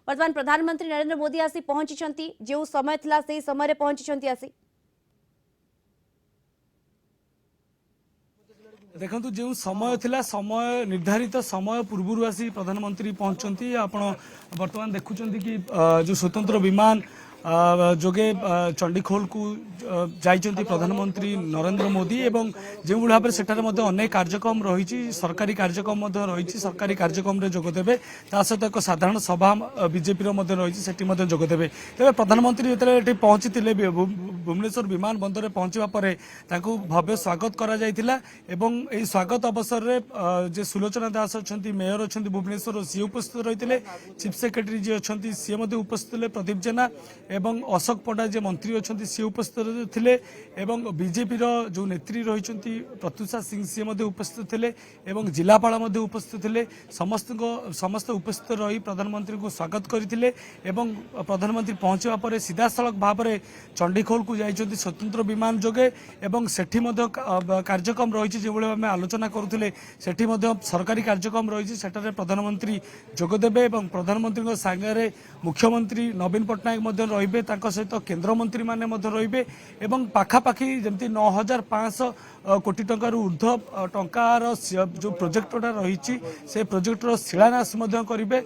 वर्तमान प्रधानमंत्री नरेंद्र मोदी आसी पहुंची जो समय थिला से समय पहुंची आसी देखु जो समय थिला समय निर्धारित समय पूर्व आसी प्रधानमंत्री पहुंचती आपण वर्तमान देखुं कि जो स्वतंत्र विमान जोगे चंडीखोल को जाइछन्ति प्रधानमंत्री नरेंद्र मोदी एवं जो भाव में सेठारे अनेक कार्यक्रम रही सरकारी कार्यक्रम रही सरकारी कार्यक्रम में जोगदेवे ता सहित एक साधारण सभा बीजेपी रही जोगदेवे तेज प्रधानमंत्री जो पहुंची भुवनेश्वर विमान बंदर में पहुंचा पर भव्य स्वागत करा स्वागत अवसर में जे सुलोचना दास अच्छा मेयर अच्छा भुवनेश्वर सी उपस्थित रही चीफ सेक्रेटरी जी अच्छा सी उपस्थित प्रदीप जेना एवं अशोक पड़ा जे मंत्री अच्छा सी उपस्थित थे एवं बीजेपी जो नेत्री रही प्रत्युषा सिंह सी उपस्थित थे एवं जिलापाल उपस्थित थे समस्त उपस्थित रही प्रधानमंत्री को स्वागत करते एवं प्रधानमंत्री पहुंचा पर सीधा सड़क भाव में चंडीखोल को जाइछन्ति स्वतंत्र विमान जोगे एवं सेठी कार्यक्रम रही जो भाव में आलोचना करुले सेठी सरकारी कार्यक्रम रही सेठारे प्रधानमंत्री जोगदेवे एवं प्रधानमंत्री सांगे मुख्यमंत्री नवीन पट्टनायक रहिबे तांको सहित केन्द्रमंत्री माने रहिबे एवं पाखापाखि जमती 9500 कोटी टंकार ऊर्ध्व टंकार जो प्रोजेक्टटा रही से प्रोजेक्टर शिलान्यास करिबे।